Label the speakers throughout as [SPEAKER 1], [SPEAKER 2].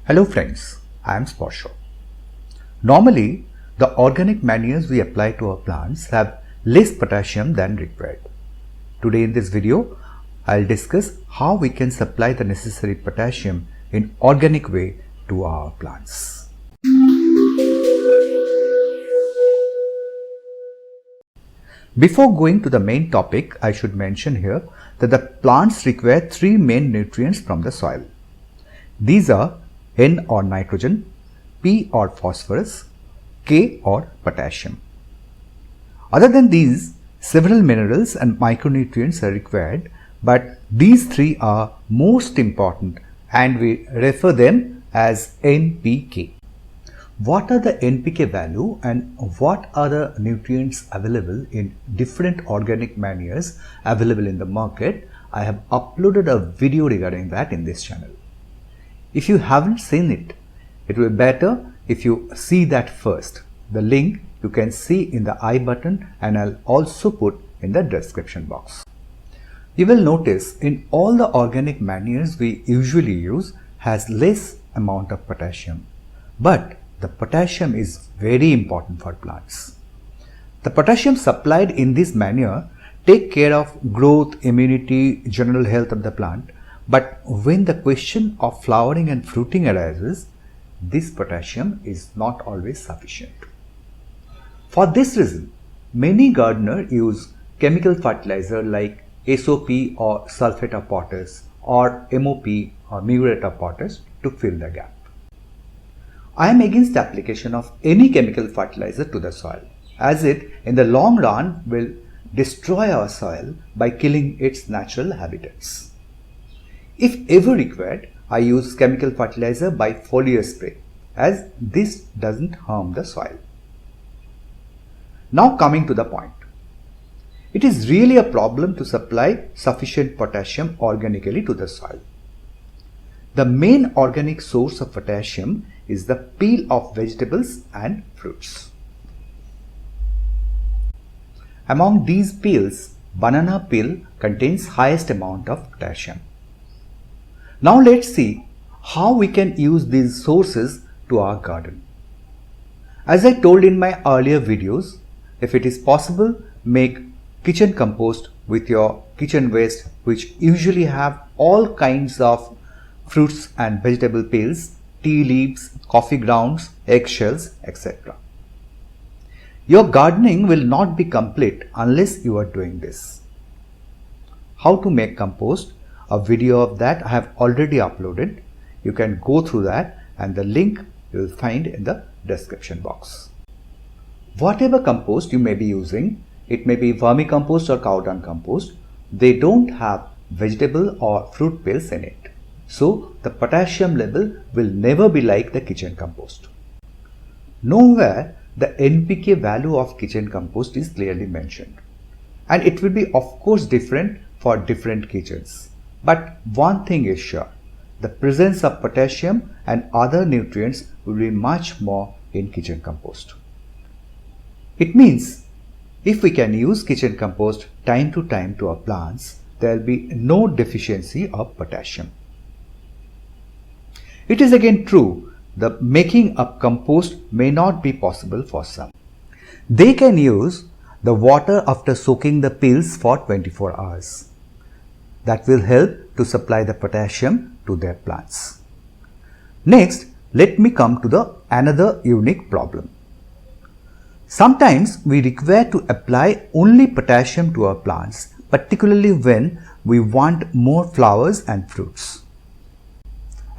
[SPEAKER 1] Hello friends, I am Sporsho. Normally, the organic manures we apply to our plants have less potassium than required. Today in this video, I'll discuss how we can supply the necessary potassium in organic way to our plants. Before going to the main topic, I should mention here that the plants require three main nutrients from the soil. These are N or nitrogen, P or phosphorus, K or potassium. Other than these, several minerals and micronutrients are required, but these three are most important and we refer them as NPK. What are the NPK value and what are the nutrients available in different organic manures available in the market? I have uploaded a video regarding that in this channel. If you haven't seen it, it will be better if you see that first. The link you can see in the I button and I'll also put in the description box. You will notice in all the organic manures we usually use has less amount of potassium, but the potassium is very important for plants. The potassium supplied in this manure take care of growth, immunity, general health of the plant. But when the question of flowering and fruiting arises, this potassium is not always sufficient. For this reason, many gardeners use chemical fertilizer like SOP or sulfate of potash or MOP or muriate of potash to fill the gap. I am against application of any chemical fertilizer to the soil, as it in the long run will destroy our soil by killing its natural habitats. If ever required, I use chemical fertilizer by foliar spray, as this doesn't harm the soil. Now coming to the point. It is really a problem to supply sufficient potassium organically to the soil. The main organic source of potassium is the peel of vegetables and fruits. Among these peels, banana peel contains highest amount of potassium. Now let's see how we can use these sources to our garden. As I told in my earlier videos, if it is possible, make kitchen compost with your kitchen waste, which usually have all kinds of fruits and vegetable peels, tea leaves, coffee grounds, eggshells, etc. Your gardening will not be complete unless you are doing this. How to make compost? A video of that I have already uploaded. You can go through that and the link you will find in the description box. Whatever compost you may be using, it may be vermicompost or cow dung compost, they don't have vegetable or fruit peels in it. So the potassium level will never be like the kitchen compost. Nowhere the NPK value of kitchen compost is clearly mentioned. And it will be of course different for different kitchens. But one thing is sure, the presence of potassium and other nutrients will be much more in kitchen compost. It means if we can use kitchen compost time to time to our plants, there will be no deficiency of potassium. It is again true that making up compost may not be possible for some. They can use the water after soaking the peels for 24 hours. That will help to supply the potassium to their plants. Next, let me come to another unique problem. Sometimes we require to apply only potassium to our plants, particularly when we want more flowers and fruits.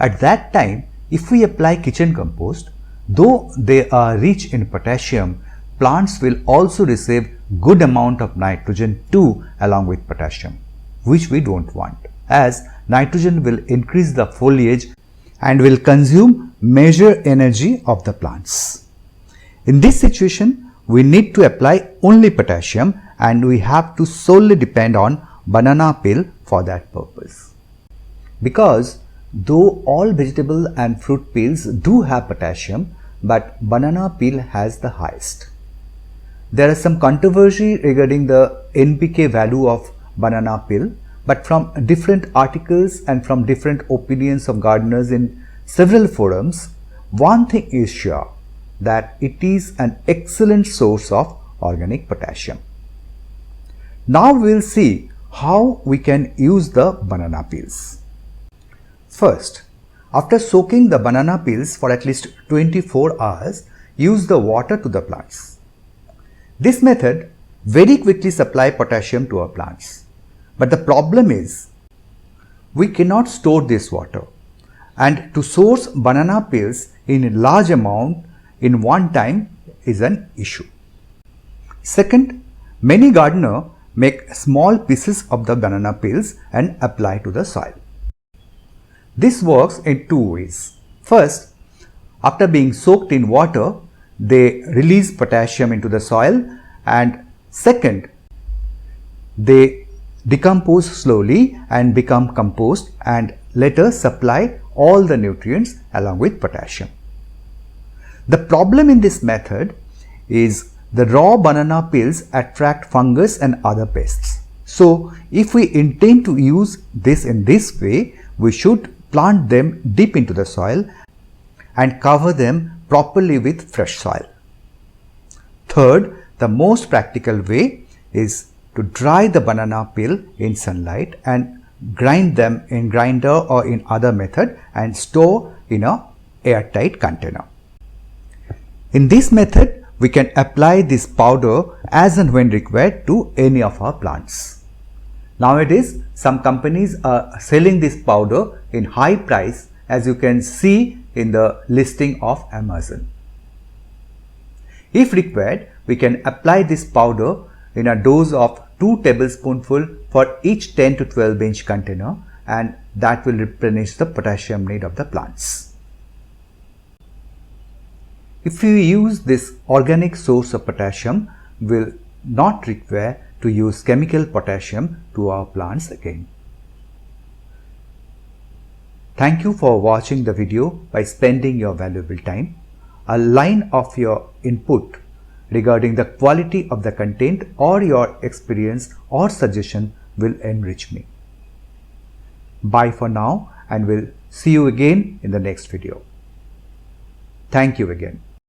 [SPEAKER 1] At that time, if we apply kitchen compost, though they are rich in potassium, plants will also receive good amount of nitrogen too along with potassium, which we don't want, as nitrogen will increase the foliage and will consume major energy of the plants. In this situation, we need to apply only potassium and we have to solely depend on banana peel for that purpose. Because though all vegetable and fruit peels do have potassium, but banana peel has the highest. There is some controversy regarding the NPK value of banana peel, but from different articles and from different opinions of gardeners in several forums, one thing is sure, that it is an excellent source of organic potassium. Now we will see how we can use the banana peels. First, after soaking the banana peels for at least 24 hours, use the water to the plants. This method very quickly supplies potassium to our plants. But the problem is, we cannot store this water, and to source banana peels in large amount in one time is an issue. Second, many gardeners make small pieces of the banana peels and apply to the soil. This works in two ways. First, after being soaked in water, they release potassium into the soil, and second, they decompose slowly and become compost and later supply all the nutrients along with potassium. The problem in this method is the raw banana peels attract fungus and other pests. So if we intend to use this in this way, we should plant them deep into the soil and cover them properly with fresh soil. Third, the most practical way is to dry the banana peel in sunlight and grind them in grinder or in other method and store in a airtight container. In this method, we can apply this powder as and when required to any of our plants. Nowadays, some companies are selling this powder in high price, as you can see in the listing of Amazon. If required, we can apply this powder in a dose of 2 tablespoonfuls for each 10 to 12 inch container, and that will replenish the potassium need of the plants. If we use this organic source of potassium, we will not require to use chemical potassium to our plants again. Thank you for watching the video by spending your valuable time. A line of your input regarding the quality of the content or your experience or suggestion will enrich me. Bye for now, and we'll see you again in the next video. Thank you again.